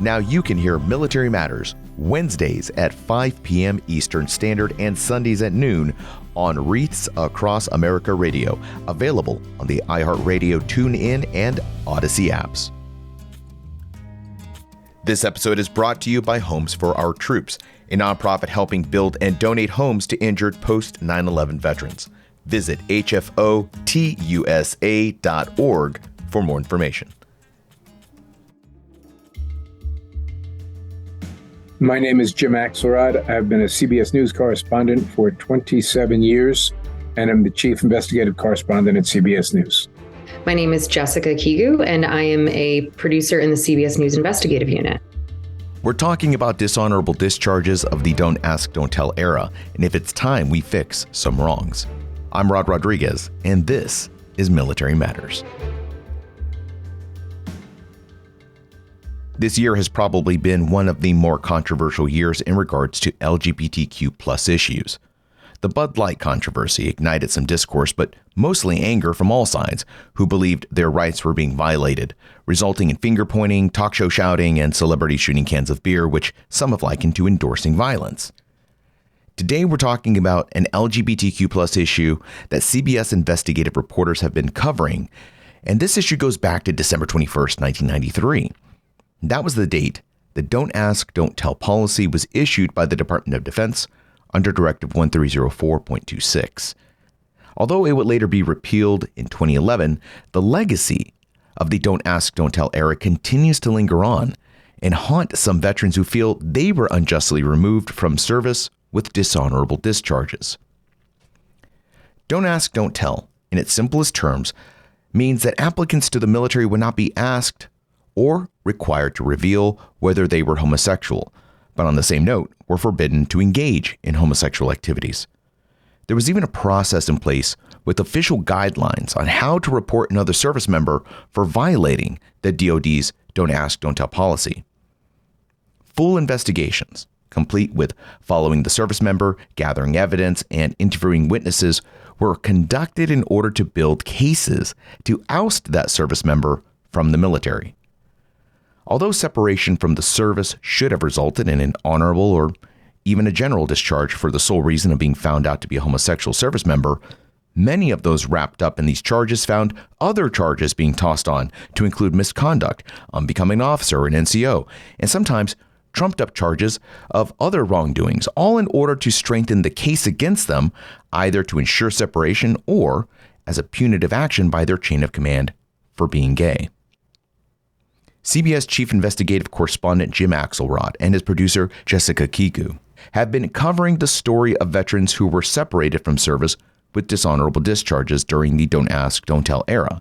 Now you can hear Military Matters Wednesdays at 5 p.m. Eastern Standard and Sundays at noon on Wreaths Across America Radio, available on the iHeart Radio, TuneIn and Audacy apps. This episode is brought to you by Homes for Our Troops, a nonprofit helping build and donate homes to injured post 9/11 veterans. Visit hfotusa.org for more information. My name is Jim Axelrod. I've been a CBS News correspondent for 27 years, and I'm the chief investigative correspondent at CBS News. My name is Jessica Kegu, and I am a producer in the CBS News Investigative Unit. We're talking about dishonorable discharges of the Don't Ask, Don't Tell era, and if it's time we fix some wrongs. I'm Rod Rodriguez, and this is Military Matters. This year has probably been one of the more controversial years in regards to LGBTQ plus issues. The Bud Light controversy ignited some discourse, but mostly anger from all sides who believed their rights were being violated, resulting in finger-pointing, talk show shouting, and celebrities shooting cans of beer, which some have likened to endorsing violence. Today, we're talking about an LGBTQ plus issue that CBS investigative reporters have been covering, and this issue goes back to December 21st, 1993. That was the date the Don't Ask, Don't Tell policy was issued by the Department of Defense under Directive 1304.26. Although it would later be repealed in 2011, the legacy of the Don't Ask, Don't Tell era continues to linger on and haunt some veterans who feel they were unjustly removed from service with dishonorable discharges. Don't Ask, Don't Tell, in its simplest terms, means that applicants to the military would not be asked or required to reveal whether they were homosexual, but on the same note, were forbidden to engage in homosexual activities. There was even a process in place with official guidelines on how to report another service member for violating the DoD's Don't Ask, Don't Tell policy. Full investigations, complete with following the service member, gathering evidence, and interviewing witnesses, were conducted in order to build cases to oust that service member from the military. Although separation from the service should have resulted in an honorable or even a general discharge for the sole reason of being found out to be a homosexual service member, many of those wrapped up in these charges found other charges being tossed on to include misconduct, unbecoming officer or an NCO, and sometimes trumped up charges of other wrongdoings, all in order to strengthen the case against them, either to ensure separation or as a punitive action by their chain of command for being gay. CBS Chief Investigative Correspondent Jim Axelrod and his producer Jessica Kegu have been covering the story of veterans who were separated from service with dishonorable discharges during the Don't Ask, Don't Tell era,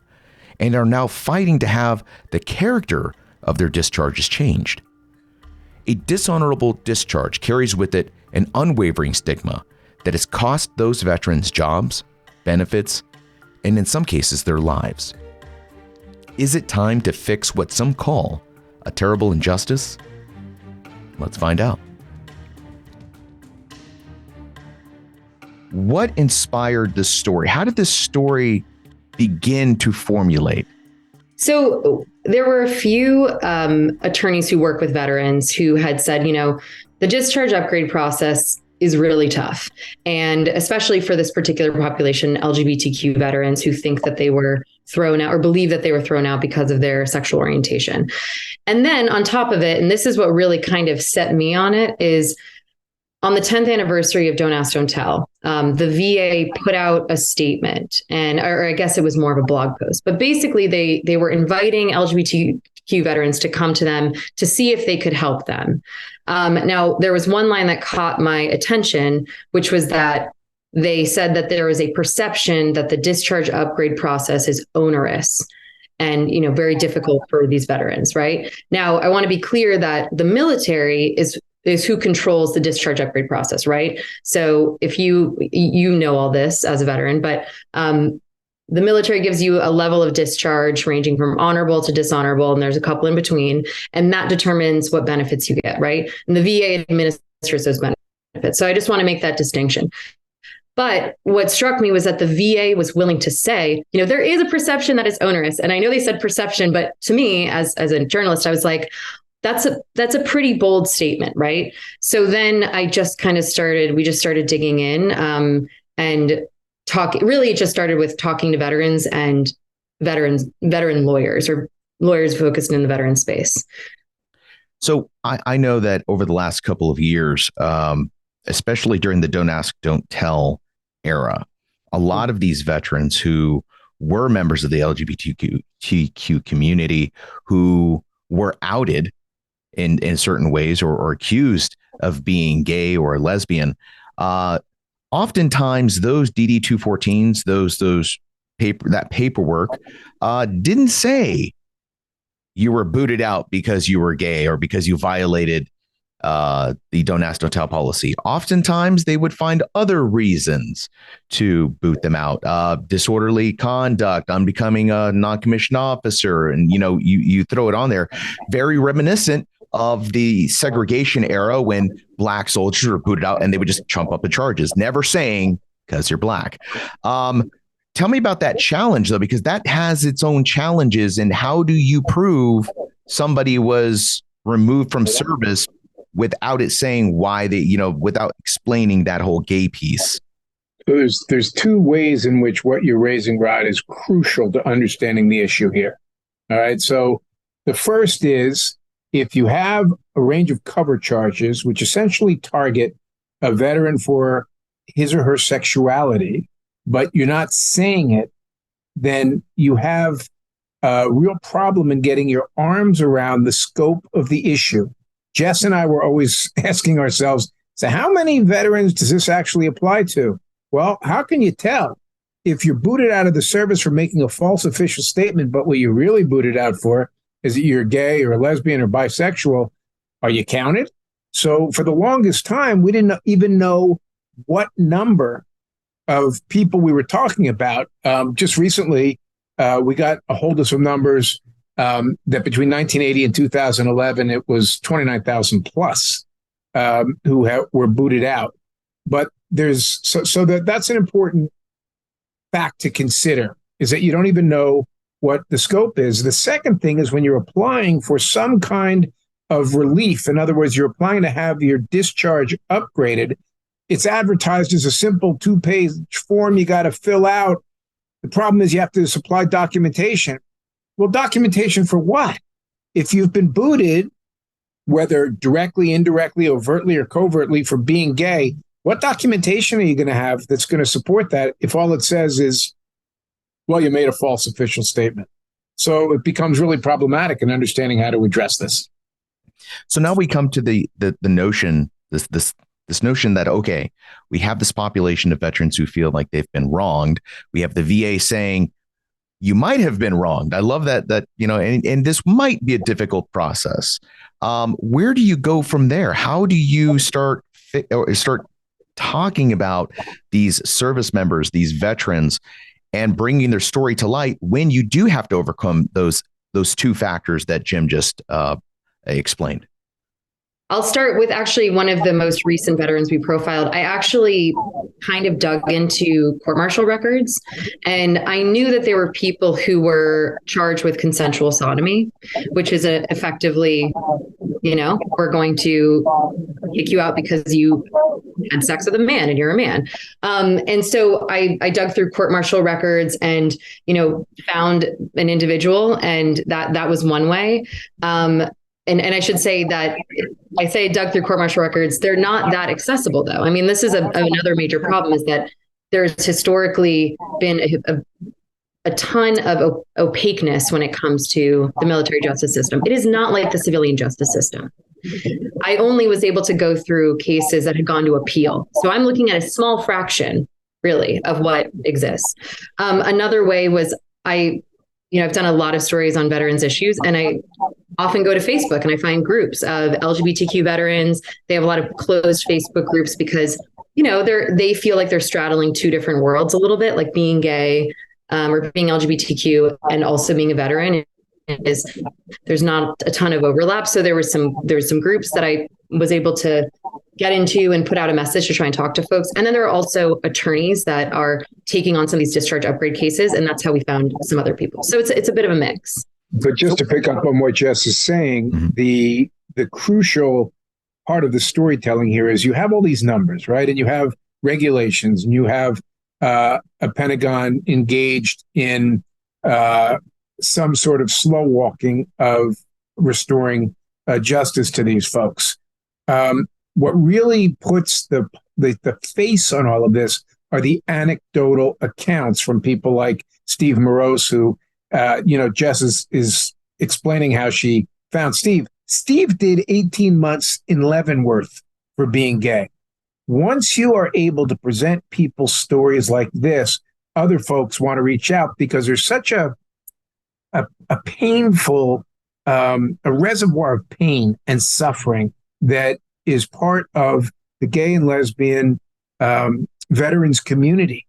and are now fighting to have the character of their discharges changed. A dishonorable discharge carries with it an unwavering stigma that has cost those veterans jobs, benefits, and in some cases their lives. Is it time to fix what some call a terrible injustice? Let's find out. What inspired this story? How did this story begin to formulate? So there were a few attorneys who work with veterans who had said, the discharge upgrade process is really tough. And especially for this particular population, LGBTQ veterans who think that they were thrown out or believe that they were thrown out because of their sexual orientation. And then on top of it, and this is what really kind of set me on it, is on the 10th anniversary of Don't Ask, Don't Tell, the VA put out a statement, or I guess it was more of a blog post, but basically they were inviting LGBTQ veterans to come to them to see if they could help them. Now, there was one line that caught my attention, which was that they said that there is a perception that the discharge upgrade process is onerous and, very difficult for these veterans, right? Now, I want to be clear that the military is who controls the discharge upgrade process, right? So if you know all this as a veteran, but the military gives you a level of discharge ranging from honorable to dishonorable, and there's a couple in between, and that determines what benefits you get, right? And the VA administers those benefits. So I just want to make that distinction. But what struck me was that the VA was willing to say, there is a perception that it's onerous. And I know they said perception, but to me, as a journalist, I was like, that's a pretty bold statement, right? So then we just started digging in, and really it just started with talking to veterans and veteran lawyers, or lawyers focused in the veteran space. So I know that over the last couple of years, especially during the Don't Ask, Don't Tell era, a lot of these veterans who were members of the LGBTQ community, who were outed in certain ways, or accused of being gay or lesbian, oftentimes those DD 214s, that paperwork didn't say you were booted out because you were gay or because you violated the Don't Ask, Don't Tell policy. Oftentimes they would find other reasons to boot them out. Disorderly conduct, unbecoming a non-commissioned officer. And, you throw it on there. Very reminiscent of the segregation era when black soldiers were booted out and they would just trump up the charges, never saying because you're black. Tell me about that challenge, though, because that has its own challenges. And how do you prove somebody was removed from service without it saying why without explaining that whole gay piece? So there's two ways in which what you're raising, Rod, is crucial to understanding the issue here. All right. So the first is, if you have a range of cover charges, which essentially target a veteran for his or her sexuality, but you're not saying it, then you have a real problem in getting your arms around the scope of the issue. Jess and I were always asking ourselves, so how many veterans does this actually apply to? Well, how can you tell if you're booted out of the service for making a false official statement, but what you're really booted out for is that you're gay or lesbian or bisexual? Are you counted? So for the longest time, we didn't even know what number of people we were talking about. Just recently, we got a hold of some numbers that between 1980 and 2011, it was 29,000 plus who were booted out. But that's an important fact to consider, is that you don't even know what the scope is. The second thing is when you're applying for some kind of relief, in other words, you're applying to have your discharge upgraded, it's advertised as a simple 2-page form you got to fill out. The problem is you have to supply documentation. Well, documentation for what? If you've been booted, whether directly, indirectly, overtly, or covertly, for being gay, what documentation are you going to have that's going to support that if all it says is, well, you made a false official statement? So it becomes really problematic in understanding how to address this. So now we come to the notion, this notion that, okay, we have this population of veterans who feel like they've been wronged. We have the VA saying, you might have been wronged. I love that, and this might be a difficult process. Where do you go from there? How do you start talking about these service members, these veterans, and bringing their story to light when you do have to overcome those two factors that Jim just explained? I'll start with actually one of the most recent veterans we profiled. I actually kind of dug into court-martial records, and I knew that there were people who were charged with consensual sodomy, which is effectively, we're going to kick you out because you had sex with a man and you're a man. And so I dug through court-martial records and, found an individual, and that was one way. And I should say that I say dug through court-martial records. They're not that accessible, though. I mean, this is another major problem, is that there's historically been a ton of opaqueness when it comes to the military justice system. It is not like the civilian justice system. I only was able to go through cases that had gone to appeal. So I'm looking at a small fraction, really, of what exists. Another way was I've done a lot of stories on veterans issues, and I often go to Facebook and I find groups of LGBTQ veterans. They have a lot of closed Facebook groups because, they feel like they're straddling two different worlds a little bit, like being gay or being LGBTQ and also being a veteran. There's not a ton of overlap. So there's some groups that I was able to get into and put out a message to try and talk to folks. And then there are also attorneys that are taking on some of these discharge upgrade cases. And that's how we found some other people. So it's a bit of a mix. But just to pick up on what Jess is saying, Mhm. the crucial part of the storytelling here is you have all these numbers, right? And you have regulations, and you have a Pentagon engaged in some sort of slow walking of restoring justice to these folks. What really puts the face on all of this are the anecdotal accounts from people like Steve Morose, who, Jess is explaining how she found Steve. Steve did 18 months in Leavenworth for being gay. Once you are able to present people stories like this, other folks want to reach out because there's such a painful, a reservoir of pain and suffering that is part of the gay and lesbian veterans community.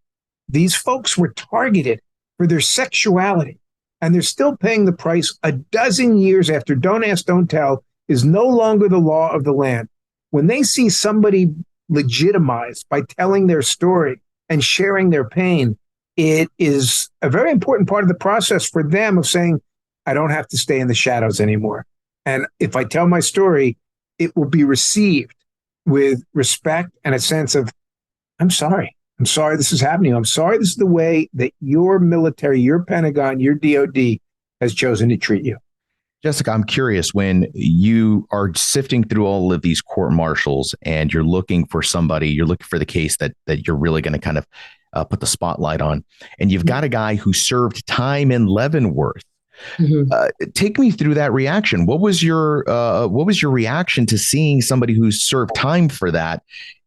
These folks were targeted for their sexuality, and they're still paying the price a dozen years after Don't Ask, Don't Tell is no longer the law of the land. When they see somebody legitimized by telling their story and sharing their pain, it is a very important part of the process for them of saying, I don't have to stay in the shadows anymore. And if I tell my story, it will be received with respect and a sense of, I'm sorry. I'm sorry this is happening. I'm sorry this is the way that your military, your Pentagon, your DOD has chosen to treat you. Jessica, I'm curious, when you are sifting through all of these court martials and you're looking for somebody, you're looking for the case that you're really going to kind of put the spotlight on, and you've got a guy who served time in Leavenworth. Mm-hmm. Take me through that reaction. What was your reaction to seeing somebody who served time for that,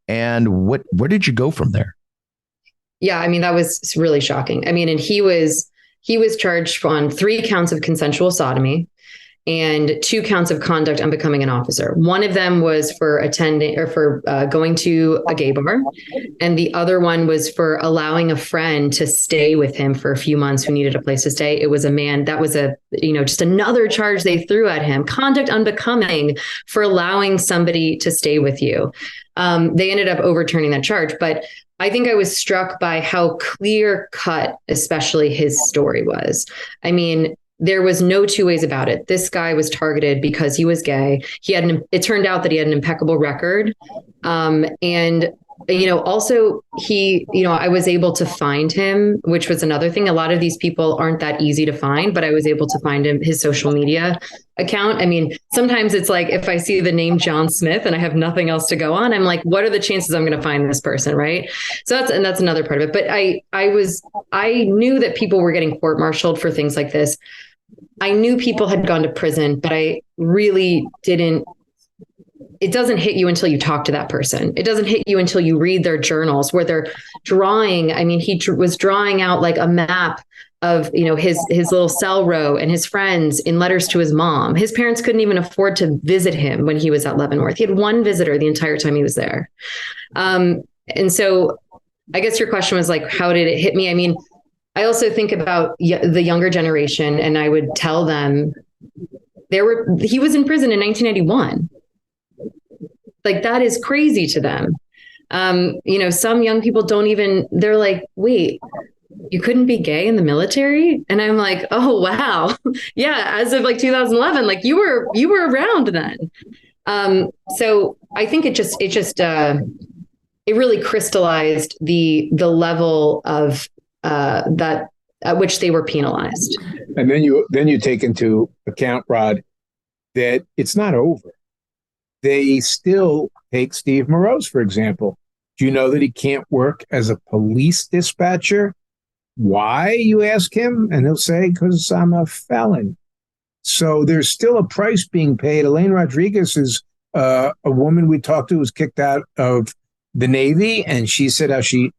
and where did you go from there? Yeah, I mean, that was really shocking. I mean, and he was charged on 3 counts of consensual sodomy and 2 counts of conduct unbecoming an officer. One of them was for attending or for going to a gay bar. And the other one was for allowing a friend to stay with him for a few months who needed a place to stay. It was a man that was just another charge they threw at him. Conduct unbecoming for allowing somebody to stay with you. They ended up overturning that charge. But I think I was struck by how clear cut, especially his story was. I mean, there was no 2 ways about it. This guy was targeted because he was gay. It turned out that he had an impeccable record. And also I was able to find him, which was another thing. A lot of these people aren't that easy to find, but I was able to find his social media account. I mean, sometimes it's like, if I see the name John Smith and I have nothing else to go on, I'm like, what are the chances I'm going to find this person? Right. So that's another part of it. But I knew that people were getting court-martialed for things like this. I knew people had gone to prison, but I really didn't. It doesn't hit you until you talk to that person. It doesn't hit you until you read their journals where they're drawing. I mean, he was drawing out like a map of, his little cell row and his friends in letters to his mom. His parents couldn't even afford to visit him when he was at Leavenworth. He had 1 visitor the entire time he was there. And so I guess your question was like, how did it hit me? I mean, I also think about the younger generation, and I would tell them he was in prison in 1991. Like, that is crazy to them. Some young people they're like, wait, you couldn't be gay in the military? And I'm like, oh, wow. Yeah. As of like 2011, like you were around then. So I think it really crystallized the level of that at which they were penalized. And then you take into account, Rod, that it's not over. They still take Steve Morose, for example. Do you know that he can't work as a police dispatcher? Why, you ask him? And he'll say, because I'm a felon. So there's still a price being paid. Elaine Rodriguez is a woman we talked to who was kicked out of the Navy, and she said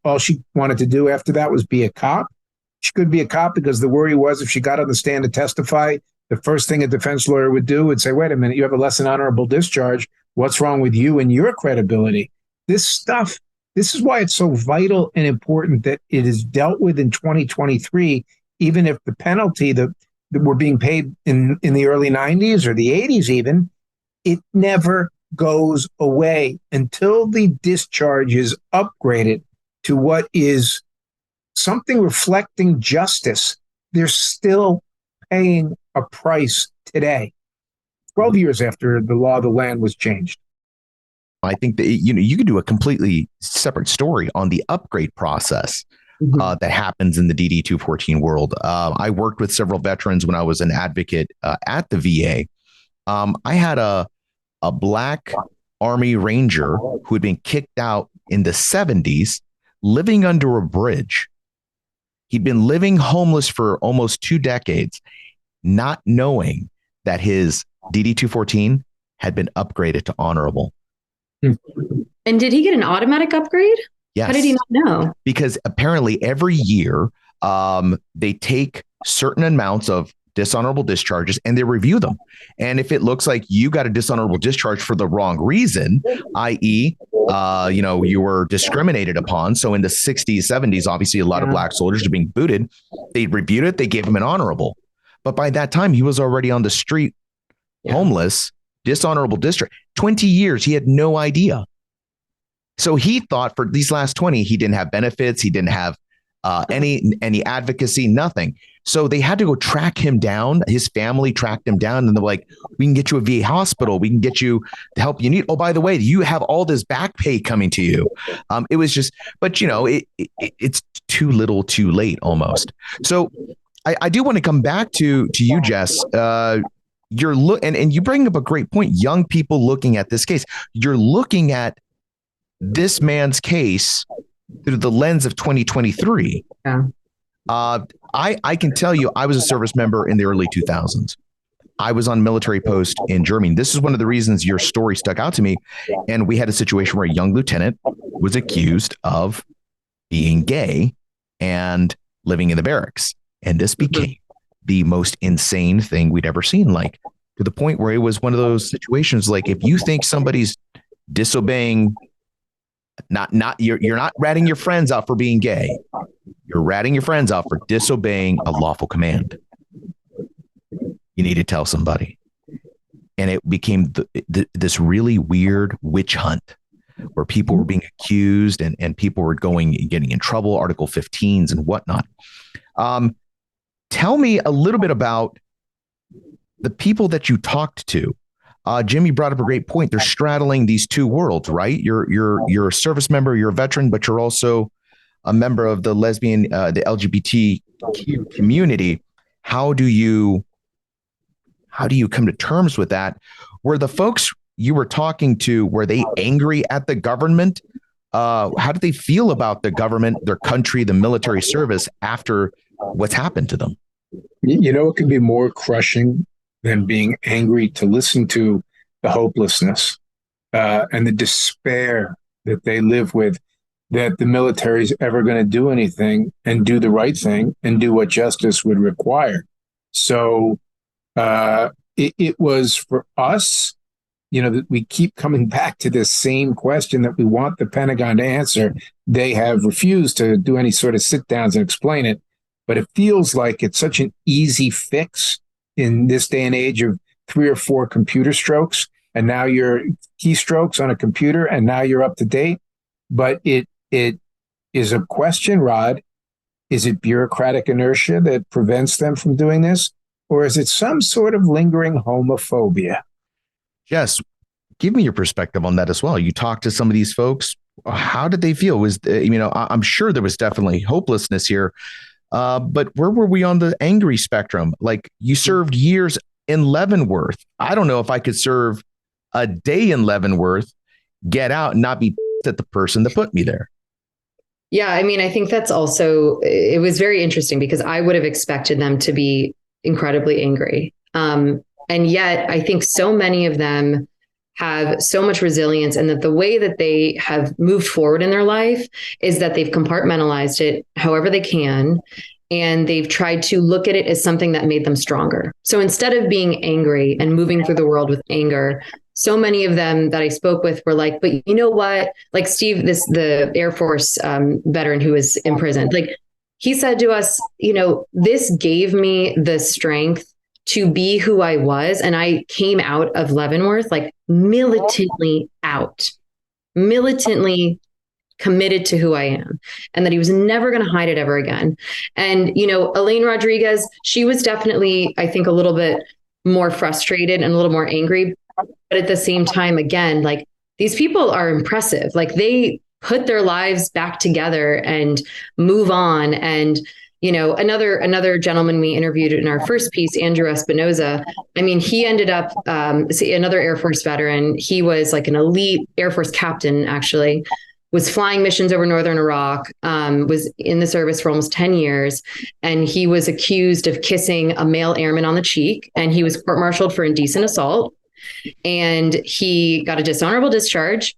all she wanted to do after that was be a cop. She could be a cop because the worry was if she got on the stand to testify, the first thing a defense lawyer would do would say, wait a minute, you have a less than honorable discharge. What's wrong with you and your credibility? This is why it's so vital and important that it is dealt with in 2023, even if the penalty that were being paid in the early 90s or the 80s even, it never goes away until the discharge is upgraded to what is something reflecting justice. They're still paying a price today, 12 years after the law of the land was changed. I think that, you could do a completely separate story on the upgrade process that happens in the DD 214 world. I worked with several veterans when I was an advocate at the VA. I had a Black Army Ranger who had been kicked out in the 70s, living under a bridge. He'd been living homeless for almost 2 decades, not knowing that his DD 214 had been upgraded to honorable. And did he get an automatic upgrade? Yes. How did he not know? Because apparently every year they take certain amounts of dishonorable discharges and they review them. And if it looks like you got a dishonorable discharge for the wrong reason, i.e., you were discriminated upon. So in the 60s, 70s, obviously a lot of Black soldiers are being booted. They reviewed it. They gave him an honorable. But by that time, he was already on the street, homeless, dishonorable discharge. 20 years, he had no idea. So he thought for these last 20, he didn't have benefits. He didn't have any advocacy, nothing. So they had to go track him down. His family tracked him down and they're like, we can get you a VA hospital. We can get you the help you need. Oh, by the way, you have all this back pay coming to you. It was just, but it's too little too late almost. So I do want to come back to you, Jess. And you bring up a great point. Young people looking at this case, you're looking at this man's case through the lens of 2023. Yeah. I can tell you, I was a service member in the early 2000s. I was on military post in Germany. This is one of the reasons your story stuck out to me. And we had a situation where a young lieutenant was accused of being gay and living in the barracks. And this became the most insane thing we'd ever seen, like to the point where it was one of those situations, like if you think somebody's disobeying, you're not ratting your friends out for being gay. You're ratting your friends out for disobeying a lawful command. You need to tell somebody. And it became this really weird witch hunt where people were being accused and people were getting in trouble, Article 15s and whatnot. Tell me a little bit about the people that you talked to. Jimmy brought up a great point. They're straddling these two worlds, right? You're a service member, you're a veteran, but you're also a member of the lesbian, the LGBTQ community. How do you come to terms with that? Were the folks you were talking to, were they angry at the government? How did they feel about the government, their country, the military service after what's happened to them? It can be more crushing than being angry to listen to the hopelessness and the despair that they live with, that the military is ever going to do anything and do the right thing and do what justice would require. So it was for us, that we keep coming back to this same question that we want the Pentagon to answer. They have refused to do any sort of sit downs and explain it, but it feels like it's such an easy fix in this day and age of 3 or 4 computer strokes, and now you're keystrokes on a computer, and now you're up to date. But it is a question, Rod. Is it bureaucratic inertia that prevents them from doing this? Or is it some sort of lingering homophobia? Yes. Give me your perspective on that as well. You talked to some of these folks. How did they feel? I'm sure there was definitely hopelessness here. But where were we on the angry spectrum? Like, you served years in Leavenworth. I don't know if I could serve a day in Leavenworth, get out and not be pissed at the person that put me there. Yeah. I mean, I think that's also, it was very interesting because I would have expected them to be incredibly angry. And yet I think so many of them have so much resilience, and that the way that they have moved forward in their life is that they've compartmentalized it however they can. And they've tried to look at it as something that made them stronger. So instead of being angry and moving through the world with anger, so many of them that I spoke with were like, but you know what? Like Steve, the Air Force veteran who was imprisoned, like he said to us, this gave me the strength to be who I was. And I came out of Leavenworth, like militantly committed to who I am, and that he was never going to hide it ever again. And, Elaine Rodriguez, she was definitely, I think, a little bit more frustrated and a little more angry. But at the same time, again, like, these people are impressive. Like, they put their lives back together and move on. And, another gentleman we interviewed in our first piece, Andrew Espinoza, I mean, he ended up, another Air Force veteran. He was like an elite Air Force captain, actually, was flying missions over northern Iraq, was in the service for almost 10 years. And he was accused of kissing a male airman on the cheek, and he was court-martialed for indecent assault. And he got a dishonorable discharge.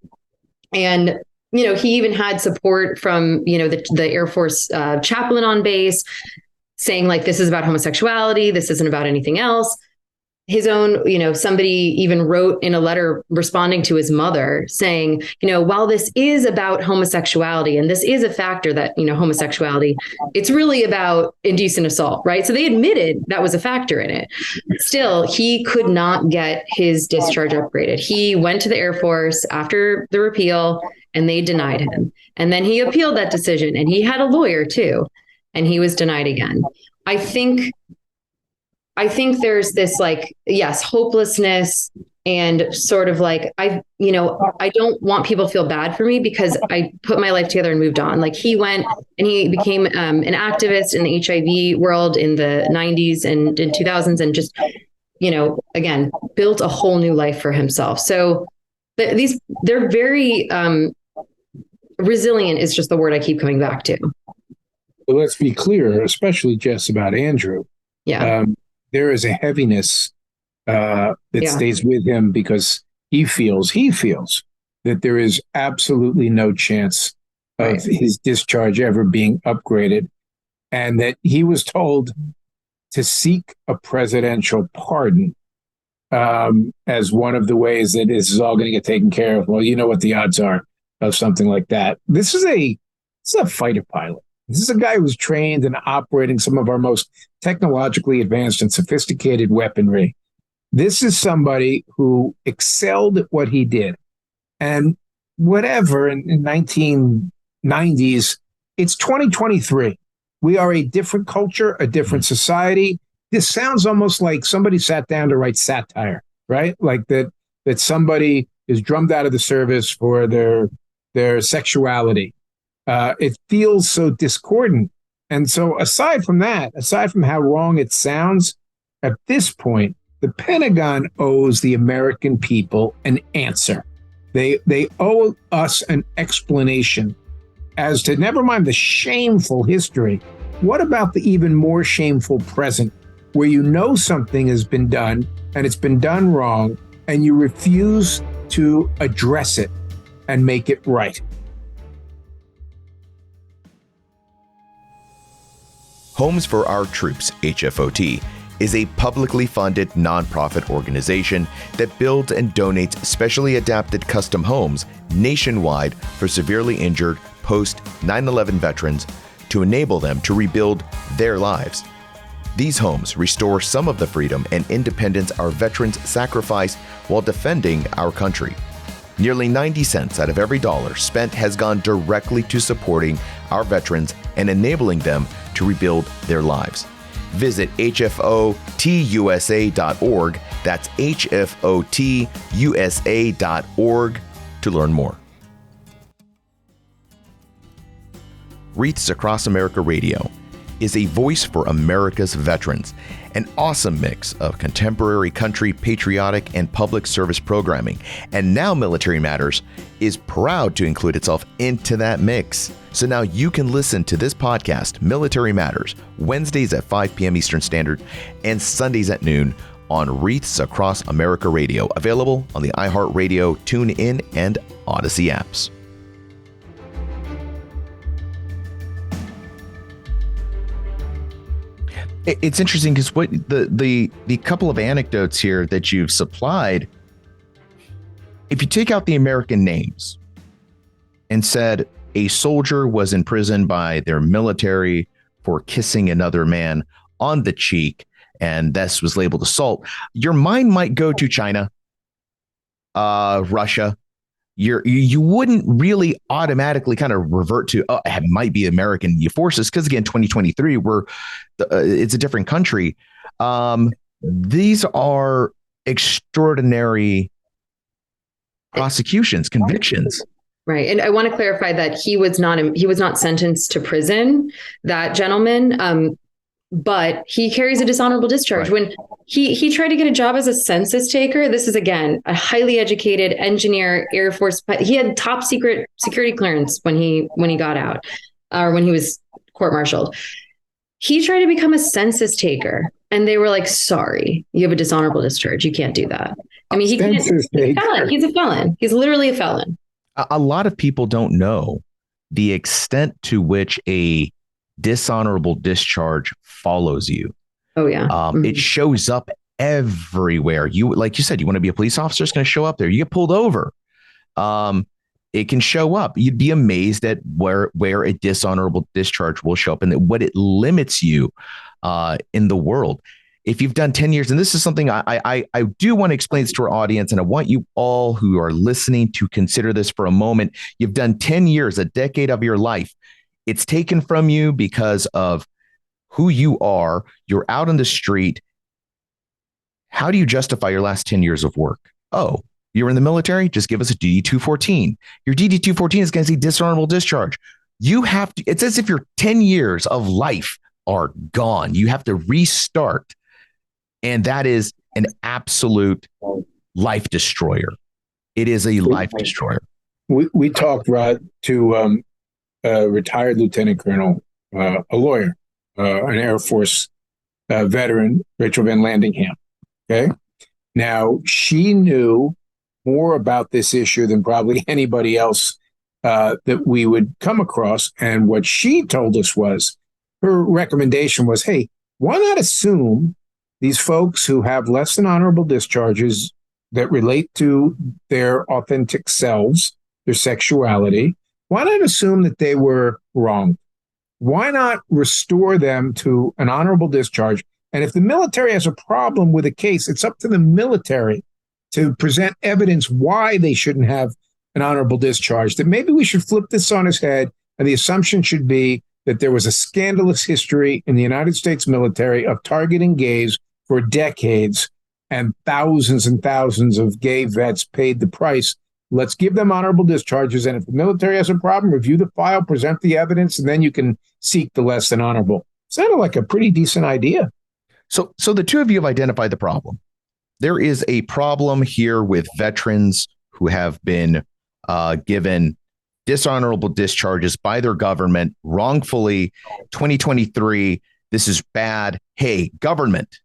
And he even had support from, the Air Force chaplain on base saying, like, this is about homosexuality. This isn't about anything else. His own, somebody even wrote in a letter responding to his mother saying, while this is about homosexuality, and this is a factor that, homosexuality, it's really about indecent assault, right? So they admitted that was a factor in it. Still, he could not get his discharge upgraded. He went to the Air Force after the repeal, and they denied him. And then he appealed that decision, and he had a lawyer too, and he was denied again. I think there's this, like, yes, hopelessness, and sort of like, I don't want people to feel bad for me because I put my life together and moved on. Like, he went and he became an activist in the HIV world in the 90s and in 2000s, and just, again, built a whole new life for himself. So they're very resilient is just the word I keep coming back to. Well, let's be clear, especially, Jess, about Andrew. Yeah. There is a heaviness that stays with him because he feels that there is absolutely no chance of his discharge ever being upgraded, and that he was told to seek a presidential pardon as one of the ways that this is all going to get taken care of. Well, you know what the odds are of something like that. This is a fighter pilot. This is a guy who's trained in operating some of our most technologically advanced and sophisticated weaponry. This is somebody who excelled at what he did. And whatever, in 1990s, it's 2023. We are a different culture, a different society. This sounds almost like somebody sat down to write satire, right? Like that somebody is drummed out of the service for their sexuality. It feels so discordant. And so aside from how wrong it sounds, at this point, the Pentagon owes the American people an answer. They owe us an explanation as to, never mind the shameful history, what about the even more shameful present, where something has been done and it's been done wrong, and you refuse to address it and make it right? Homes for Our Troops, HFOT, is a publicly funded nonprofit organization that builds and donates specially adapted custom homes nationwide for severely injured post 9/11 veterans to enable them to rebuild their lives. These homes restore some of the freedom and independence our veterans sacrificed while defending our country. Nearly 90 cents out of every dollar spent has gone directly to supporting our veterans and enabling them to rebuild their lives. Visit hfotusa.org. That's hfotusa.org to learn more. Wreaths Across America Radio is a voice for America's veterans, an awesome mix of contemporary country, patriotic, and public service programming. And now Military Matters is proud to include itself into that mix. So now you can listen to this podcast, Military Matters, Wednesdays at 5 p.m. Eastern Standard and Sundays at noon on Wreaths Across America Radio, available on the iHeart Radio, TuneIn, and Audacy apps. It's interesting because what the couple of anecdotes here that you've supplied, if you take out the American names and said a soldier was imprisoned by their military for kissing another man on the cheek, and this was labeled assault, your mind might go to China, Russia, you wouldn't really automatically kind of revert to, oh, it might be American forces, because again, 2023, it's a different country. These are extraordinary prosecutions, convictions. Right. And I want to clarify that he was not sentenced to prison, that gentleman. But he carries a dishonorable discharge. Right. When he tried to get a job as a census taker, this is, again, a highly educated engineer, Air Force. He had top secret security clearance when he got out, or when he was court-martialed. He tried to become a census taker, and they were like, sorry, you have a dishonorable discharge. You can't do that. I mean, he's a felon. He's a felon. He's literally a felon. A lot of people don't know the extent to which a dishonorable discharge follows you. Oh, yeah. It shows up everywhere. Like you said, you want to be a police officer, it's going to show up there. You get pulled over. It can show up. You'd be amazed at where a dishonorable discharge will show up, and what it limits you in the world. If you've done 10 years, and this is something I do want to explain this to our audience, and I want you all who are listening to consider this for a moment. You've done 10 years, a decade of your life. It's taken from you because of who you are. You're out on the street. How do you justify your last 10 years of work? Oh, you're in the military? Just give us a DD-214. Your DD-214 is going to say dishonorable discharge. You have to, it's as if your 10 years of life are gone. You have to restart. And that is an absolute life destroyer. It is a life destroyer. We talked, Rod, to a retired lieutenant colonel, a lawyer, an Air Force veteran, Rachel Van Landingham. Okay. Now, she knew more about this issue than probably anybody else that we would come across. And what she told us was, her recommendation was, hey, why not assume these folks who have less than honorable discharges that relate to their authentic selves, their sexuality, why not assume that they were wrong? Why not restore them to an honorable discharge? And if the military has a problem with a case, it's up to the military to present evidence why they shouldn't have an honorable discharge. That maybe we should flip this on its head, and the assumption should be that there was a scandalous history in the United States military of targeting gays for decades, and thousands of gay vets paid the price. Let's give them honorable discharges, and if the military has a problem, review the file, present the evidence, and then you can seek the less than honorable. Sounded like a pretty decent idea. So the two of you have identified the problem. There is a problem here with veterans who have been given dishonorable discharges by their government wrongfully. 2023, this is bad. Hey, government,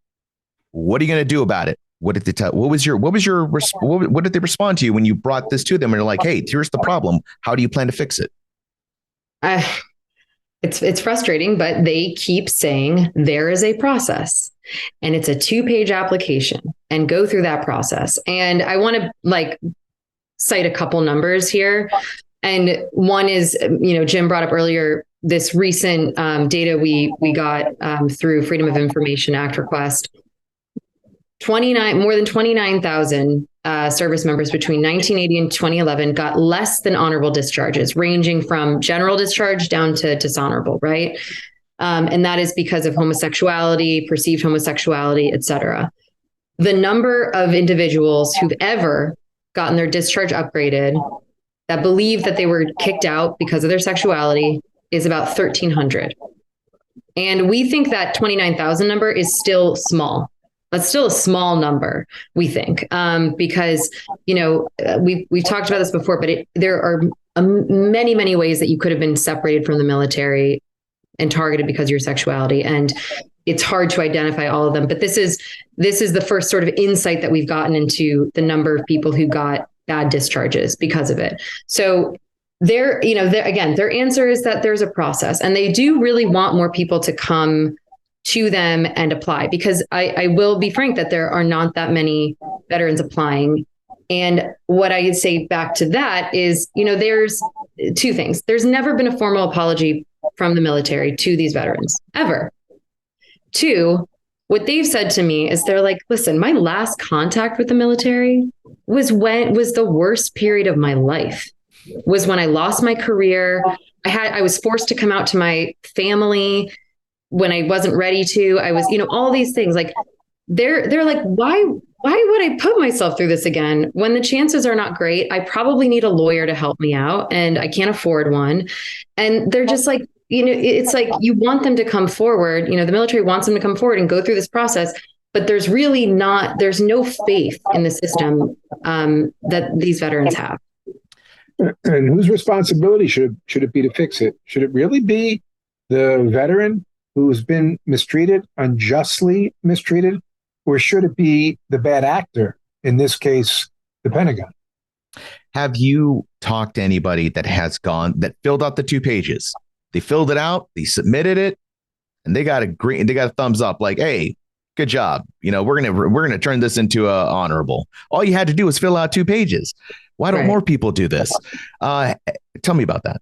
what are you going to do about it? What did they tell? What did they respond to you when you brought this to them? And they're like, hey, here's the problem. How do you plan to fix it? It's frustrating, but they keep saying there is a process, and it's a 2-page application, and go through that process. And I want to cite a couple numbers here. And one is, Jim brought up earlier, this recent data we got through Freedom of Information Act request. More than 29,000 service members between 1980 and 2011 got less than honorable discharges, ranging from general discharge down to dishonorable, right? And that is because of homosexuality, perceived homosexuality, et cetera. The number of individuals who've ever gotten their discharge upgraded that believe that they were kicked out because of their sexuality is about 1,300. And we think that 29,000 number is still small. That's still a small number, we think, because, we've talked about this before, but there are many, many ways that you could have been separated from the military and targeted because of your sexuality. And it's hard to identify all of them. But this is the first sort of insight that we've gotten into the number of people who got bad discharges because of it. So their answer is that there's a process, and they do really want more people to come to them and apply, because I will be frank that there are not that many veterans applying. And what I would say back to that is, there's two things. There's never been a formal apology from the military to these veterans, ever. Two, what they've said to me is they're like, listen, my last contact with the military was the worst period of my life, was when I lost my career. I was forced to come out to my family when I wasn't ready to. I was, all these things. Like they're like, why would I put myself through this again when the chances are not great? I probably need a lawyer to help me out and I can't afford one. And they're just like, it's like you want them to come forward. The military wants them to come forward and go through this process, but there's no faith in the system that these veterans have. And whose responsibility should it be to fix it? Should it really be the veteran who's been unjustly mistreated, or should it be the bad actor, in this case, the Pentagon? Have you talked to anybody that filled out the 2 pages? They filled it out, they submitted it, and they got a thumbs up, like, hey, good job. We're gonna turn this into a honorable. All you had to do was fill out 2 pages. Why don't more people do this? Tell me about that.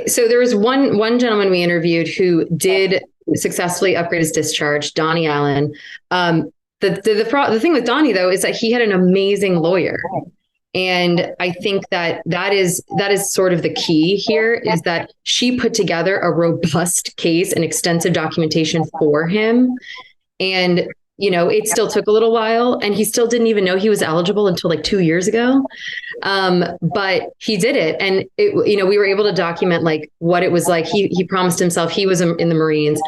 So there was one gentleman we interviewed who did successfully upgrade his discharge, Donnie Allen. The thing with Donnie, though, is that he had an amazing lawyer. And I think that is sort of the key here, is that she put together a robust case and extensive documentation for him. And, it still took a little while, and he still didn't even know he was eligible until like 2 years ago. But he did it. And we were able to document like what it was like. He promised himself, he was in the Marines.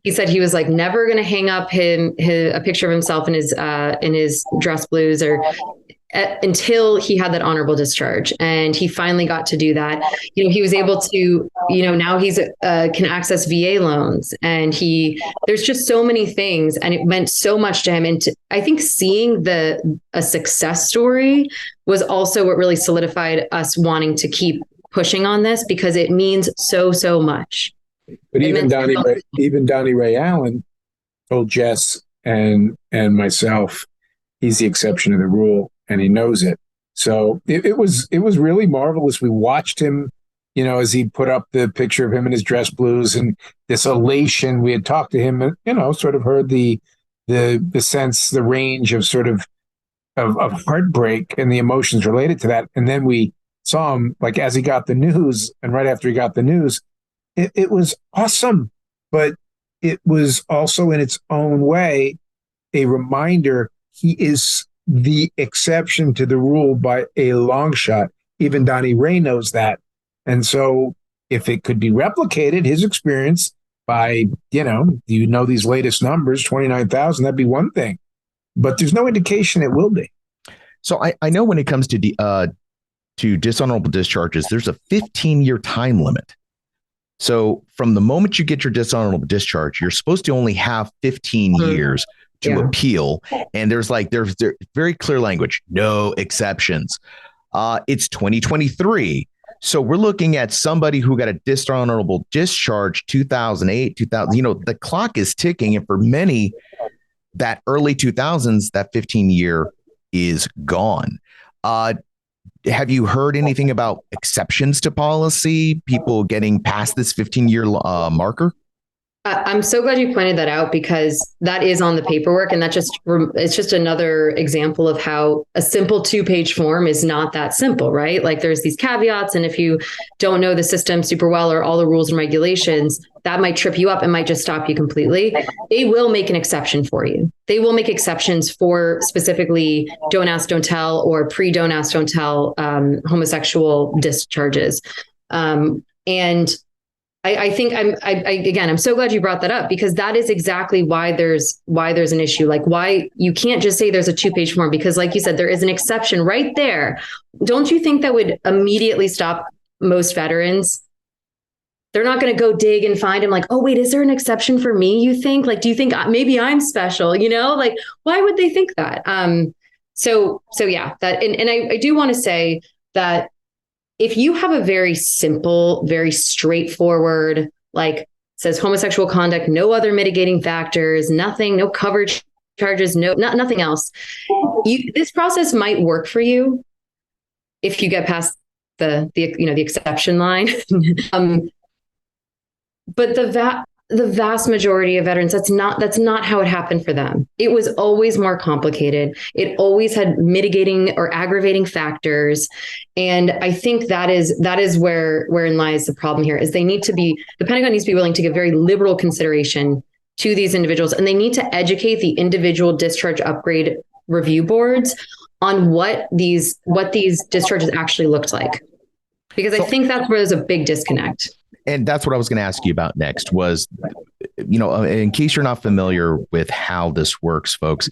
He said he was like never going to hang up a picture of himself in his dress blues until he had that honorable discharge. And he finally got to do that. He was able to, now he's can access VA loans, and there's just so many things, and it meant so much to him. And I think seeing a success story was also what really solidified us wanting to keep pushing on this, because it means so much. But even Donnie Ray Allen told Jess and myself, he's the exception to the rule, and he knows it. So it was really marvelous. We watched him, as he put up the picture of him in his dress blues and this elation. We had talked to him and, sort of heard the sense, the range of sort of heartbreak and the emotions related to that. And then we saw him, like, as he got the news, and right after he got the news, it was awesome. But it was also, in its own way, a reminder he is the exception to the rule by a long shot. Even Donnie Ray knows that. And so if it could be replicated, his experience by, these latest numbers, 29,000, that'd be one thing. But there's no indication it will be. So I know when it comes to dishonorable discharges, there's a 15-year time limit. So from the moment you get your dishonorable discharge, you're supposed to only have 15 years to appeal. And there's very clear language, no exceptions. It's 2023. So we're looking at somebody who got a dishonorable discharge 2008, 2000, the clock is ticking. And for many, that early 2000s, that 15-year is gone. Have you heard anything about exceptions to policy, people getting past this 15-year marker? I'm so glad you pointed that out, because that is on the paperwork, and it's just another example of how a simple 2-page form is not that simple, right? Like there's these caveats, and if you don't know the system super well or all the rules and regulations, that might trip you up and might just stop you completely. They will make an exception for you. They will make exceptions for specifically don't ask, don't tell, or don't ask, don't tell homosexual discharges. And I think I'm so glad you brought that up, because that is exactly why there's an issue. Like, why you can't just say there's a 2-page form, because like you said, there is an exception right there. Don't you think that would immediately stop most veterans? They're not going to go dig and find him like, oh, wait, is there an exception for me? You think, like, do you think maybe I'm special? Like, why would they think that? So yeah, that, and I do want to say that if you have a very simple, very straightforward, like says homosexual conduct, no other mitigating factors, nothing, no coverage charges, nothing else, this process might work for you if you get past the exception line. But the vast majority of veterans, that's not how it happened for them. It was always more complicated. It always had mitigating or aggravating factors. And I think that is wherein lies the problem here, is the Pentagon needs to be willing to give very liberal consideration to these individuals, and they need to educate the individual discharge upgrade review boards on what these discharges actually looked like. Because I think that's where there's a big disconnect. And that's what I was going to ask you about next was, in case you're not familiar with how this works, folks,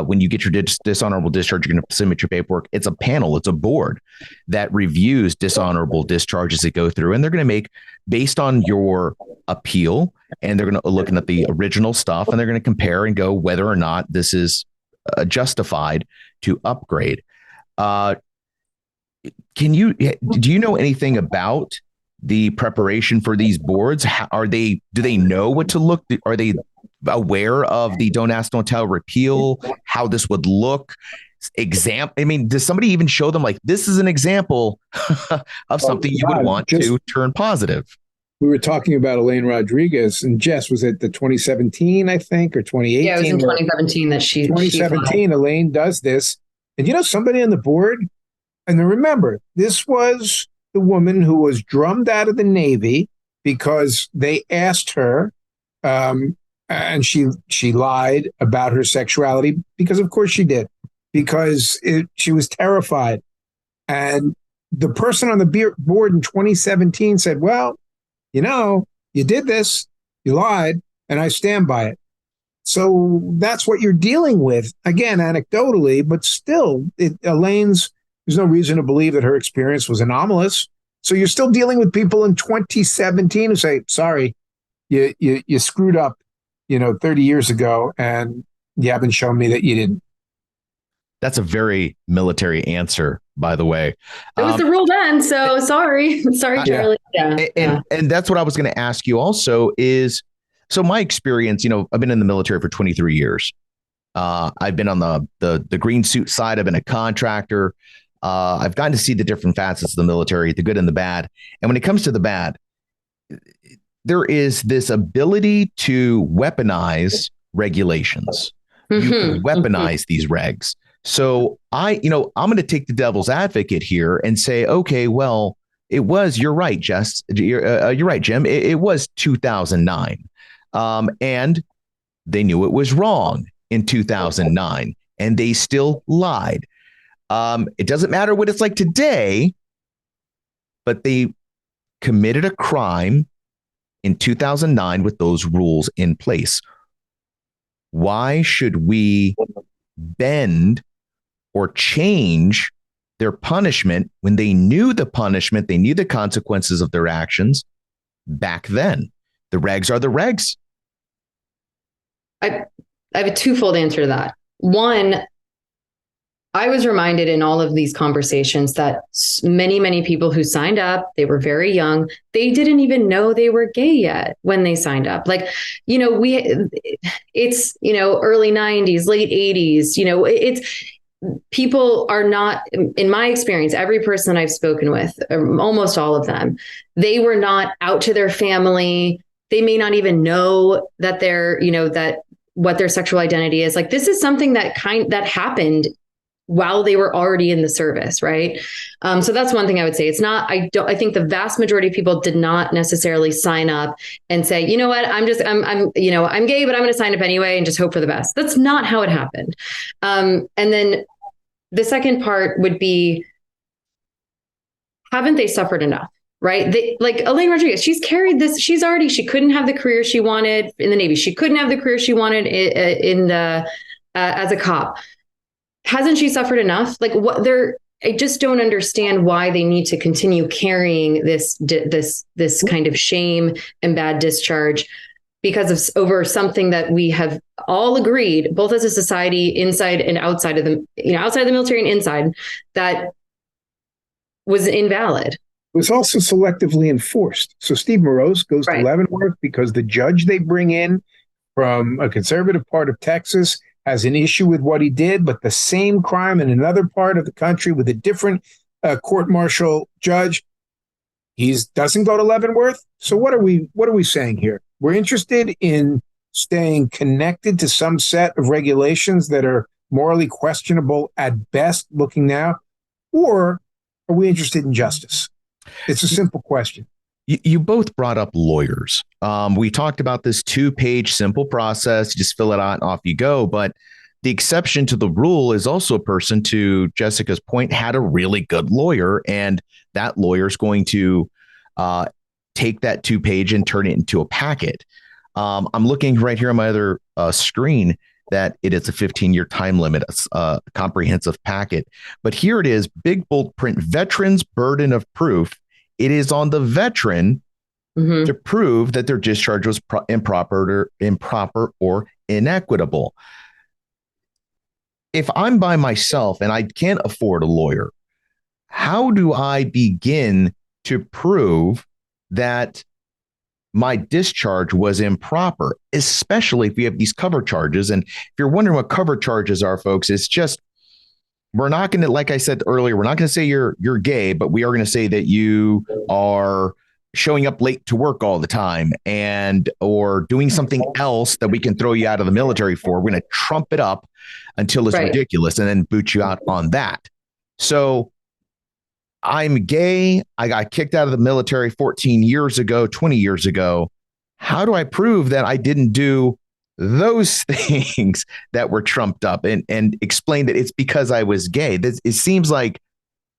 when you get your dishonorable discharge, you're going to submit your paperwork. It's a panel. It's a board that reviews dishonorable discharges that go through, and they're going to make, based on your appeal, and they're going to look at the original stuff, and they're going to compare and go whether or not this is justified to upgrade. Do you know anything about the preparation for these boards? Do they know what to look? Are they aware of the Don't Ask, Don't Tell repeal, how this would look? Does somebody even show them, like, this is an example of something you would want to turn positive? We were talking about Elaine Rodriguez, and Jess, was it the 2017, I think, or 2018? Yeah, it was in 2017 that she 2017, Elaine does this. And somebody on the board, and then remember, this was the woman who was drummed out of the Navy because they asked her, and she lied about her sexuality, because of course she did, because she was terrified. And the person on the board in 2017 said, well, you did this, you lied, and I stand by it. So that's what you're dealing with. Again, anecdotally, but still, there's no reason to believe that her experience was anomalous. So you're still dealing with people in 2017 who say, sorry, you screwed up, 30 years ago, and you haven't shown me that you didn't. That's a very military answer, by the way. It was the rule then, so sorry. Sorry, Charlie. Yeah. And that's what I was going to ask you also is, so my experience, I've been in the military for 23 years. I've been on the green suit side. I've been a contractor. I've gotten to see the different facets of the military, the good and the bad. And when it comes to the bad, there is this ability to weaponize regulations. You can weaponize these regs. So I'm going to take the devil's advocate here and say, okay, well, you're right, Jess. You're right, Jim. It was 2009. And they knew it was wrong in 2009, and they still lied. It doesn't matter what it's like today, but they committed a crime in 2009 with those rules in place. Why should we bend or change their punishment when they knew the punishment, they knew the consequences of their actions back then? The regs are the regs. I have a twofold answer to that. One, I was reminded in all of these conversations that many, many people who signed up, they were very young. They didn't even know they were gay yet when they signed up. Like, it's, early 90s, late 80s, people are not, in my experience, every person I've spoken with, almost all of them, they were not out to their family. They may not even know that that what their sexual identity is. Like, this is something that happened while they were already in the service, right? So that's one thing I would say. It's not, I think the vast majority of people did not necessarily sign up and say, you know what, I'm gay, but I'm going to sign up anyway and just hope for the best. That's not how it happened. And then the second part would be, haven't they suffered enough? Right? Like Elaine Rodriguez, she's carried this. She couldn't have the career she wanted in the Navy. She couldn't have the career she wanted as a cop. Hasn't she suffered enough? Like, I just don't understand why they need to continue carrying this kind of shame and bad discharge over something that we have all agreed, both as a society, inside and outside of outside of the military and inside, that was invalid. It was also selectively enforced. So Steve Morose goes to Leavenworth because the judge they bring in from a conservative part of Texas has an issue with what he did, but the same crime in another part of the country with a different court-martial judge, he doesn't go to Leavenworth. So what are we saying here? We're interested in staying connected to some set of regulations that are morally questionable at best looking now, or are we interested in justice? It's a simple question. You both brought up lawyers. We talked about this 2-page simple process. You just fill it out and off you go. But the exception to the rule is also a person, to Jessica's point, had a really good lawyer, and that lawyer is going to take that 2-page and turn it into a packet. I'm looking right here on my other screen that it is a 15-year time limit, a comprehensive packet. But here it is, big bold print, veteran's burden of proof. It is on the veteran to prove that their discharge was improper or inequitable. If I'm by myself and I can't afford a lawyer, how do I begin to prove that my discharge was improper, especially if we have these cover charges? And if you're wondering what cover charges are, folks, it's just, we're not going to, like I said earlier, we're not going to say you're gay, but we are going to say that you are showing up late to work all the time or doing something else that we can throw you out of the military for. We're going to trump it up until it's ridiculous and then boot you out on that. So I'm gay. I got kicked out of the military 14 years ago, 20 years ago. How do I prove that I didn't do those things that were trumped up and explain that it's because I was gay? It seems like,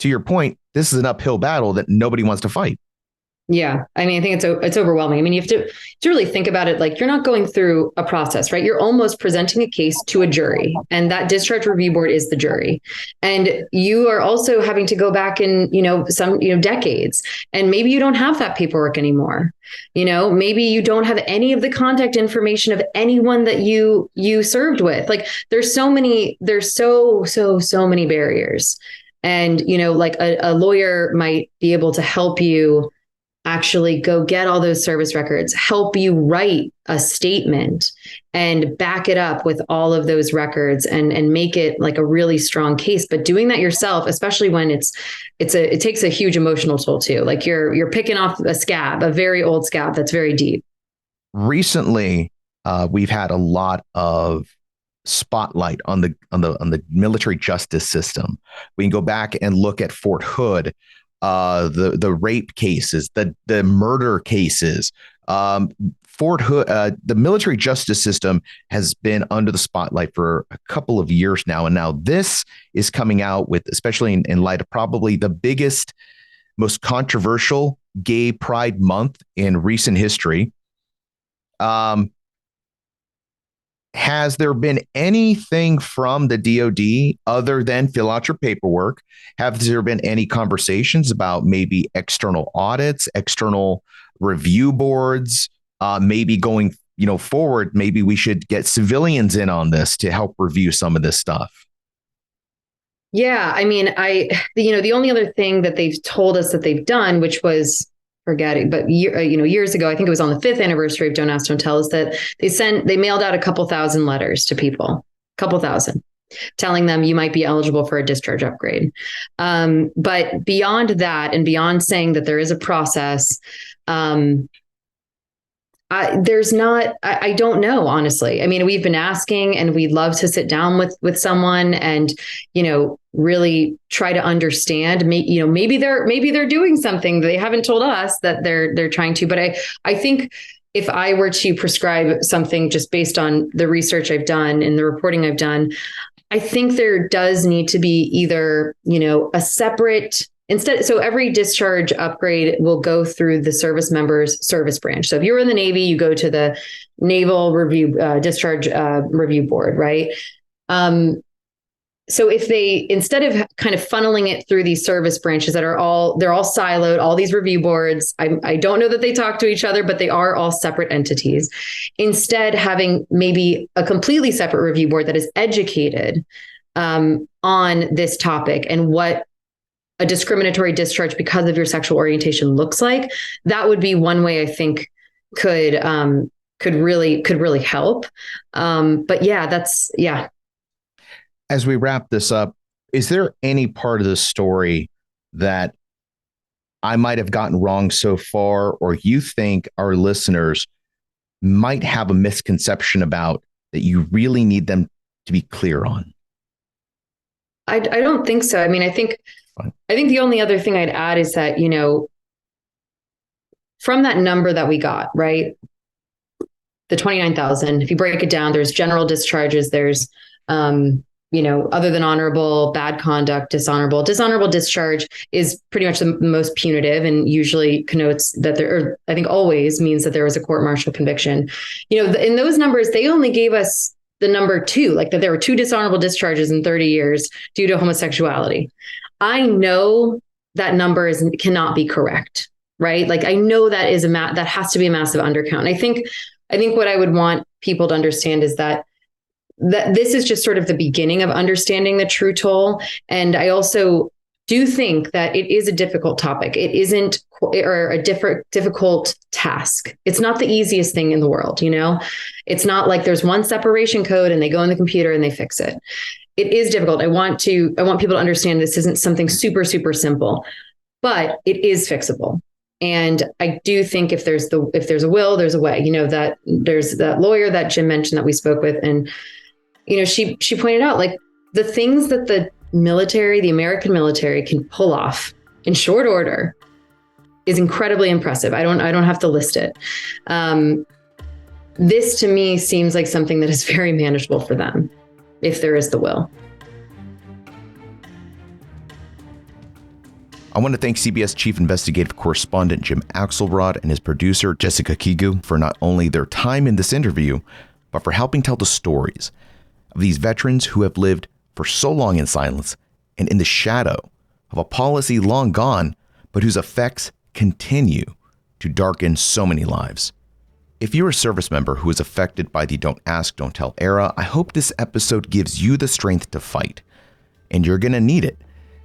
to your point, this is an uphill battle that nobody wants to fight. Yeah. I mean, I think it's overwhelming. I mean, you have to really think about it. Like, you're not going through a process, right? You're almost presenting a case to a jury, and that discharge review board is the jury. And you are also having to go back in, some, decades, and maybe you don't have that paperwork anymore. Maybe you don't have any of the contact information of anyone that you served with. Like, there's so many barriers. And, like a lawyer might be able to help you actually go get all those service records, help you write a statement and back it up with all of those records and make it like a really strong case. But doing that yourself, especially when it takes a huge emotional toll too. Like you're picking off a very old scab that's very deep. Recently, we've had a lot of spotlight on the military justice system. We can go back and look at Fort Hood, the rape cases, the murder cases. Fort Hood, the military justice system has been under the spotlight for a couple of years now. And now this is coming out with, especially in light of probably the biggest, most controversial gay pride month in recent history. Has there been anything from the DOD other than fill out your paperwork? Have there been any conversations about maybe external audits, external review boards, maybe going, forward, maybe we should get civilians in on this to help review some of this stuff? Yeah. I mean, the only other thing that they've told us that they've done, which was, forgetting, but years ago, I think it was on the 5th anniversary of Don't Ask, Don't Tell, is that they mailed out a couple thousand letters to people, telling them you might be eligible for a discharge upgrade. But beyond that, and beyond saying that there is a process, there's not, I don't know, honestly. I mean, we've been asking, and we'd love to sit down with someone and, really try to understand, maybe they're doing something they haven't told us that they're trying to. But I think if I were to prescribe something just based on the research I've done and the reporting I've done, I think there does need to be either, a separate instead. So every discharge upgrade will go through the service member's service branch. So if you were in the Navy, you go to the Naval Review Discharge Review Board, right? So if they, instead of kind of funneling it through these service branches that they're all siloed, all these review boards, I don't know that they talk to each other, but they are all separate entities. Instead, having maybe a completely separate review board that is educated on this topic and what a discriminatory discharge because of your sexual orientation looks like, that would be one way I think could really help. But yeah. As we wrap this up, is there any part of the story that I might have gotten wrong so far, or you think our listeners might have a misconception about that you really need them to be clear on? I don't think so. I mean, I think the only other thing I'd add is that, from that number that we got, right, the 29,000, if you break it down, there's general discharges, there's, other than honorable, bad conduct, dishonorable. Dishonorable discharge is pretty much the most punitive and usually connotes that I think always means that there was a court-martial conviction. In those numbers, they only gave us the number 2, like that there were 2 dishonorable discharges in 30 years due to homosexuality. I know that number cannot be correct, right? Like I know that that has to be a massive undercount. I think what I would want people to understand is that this is just sort of the beginning of understanding the true toll. And I also do think that it is a difficult topic. It isn't, or a difficult task. It's not the easiest thing in the world. It's not like there's one separation code and they go in the computer and they fix it. It is difficult. I want people to understand this isn't something super, super simple, but it is fixable. And I do think if there's a will, there's a way. That there's that lawyer that Jim mentioned that we spoke with, and she pointed out, like, the things that the American military can pull off in short order is incredibly impressive. I don't have to list it. This to me seems like something that is very manageable for them if there is the will. I want to thank CBS Chief Investigative Correspondent Jim Axelrod and his producer Jessica Kegu for not only their time in this interview, but for helping tell the stories of these veterans who have lived for so long in silence and in the shadow of a policy long gone, but whose effects continue to darken so many lives. If you're a service member who is affected by the Don't Ask, Don't Tell era, I hope this episode gives you the strength to fight. And you're going to need it,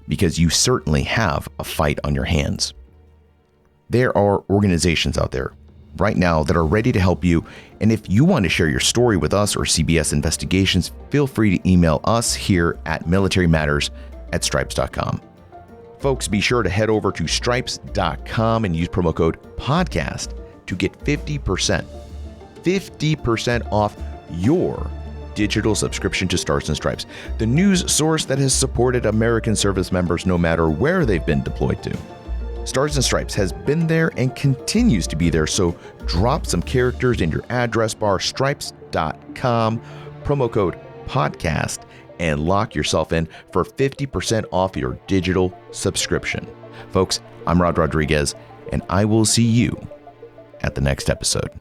because you certainly have a fight on your hands. There are organizations out there right now that are ready to help you. And if you want to share your story with us or CBS Investigations, feel free to email us here at militarymatters@stripes.com. Folks, be sure to head over to stripes.com and use promo code podcast to get 50% off your digital subscription to Stars and Stripes, the news source that has supported American service members no matter where they've been deployed to. Stars and Stripes has been there and continues to be there, so drop some characters in your address bar, stripes.com, promo code podcast, and lock yourself in for 50% off your digital subscription. Folks, I'm Rod Rodriguez, and I will see you at the next episode.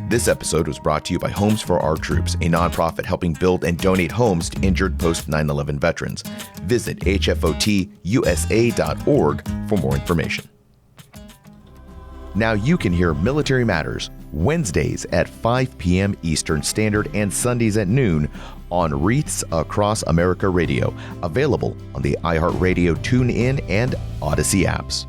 This episode was brought to you by Homes for Our Troops, a nonprofit helping build and donate homes to injured post-9/11 veterans. Visit hfotusa.org for more information. Now you can hear Military Matters Wednesdays at 5 p.m. Eastern Standard and Sundays at noon on Wreaths Across America Radio, available on the iHeart Radio, TuneIn and Audacy apps.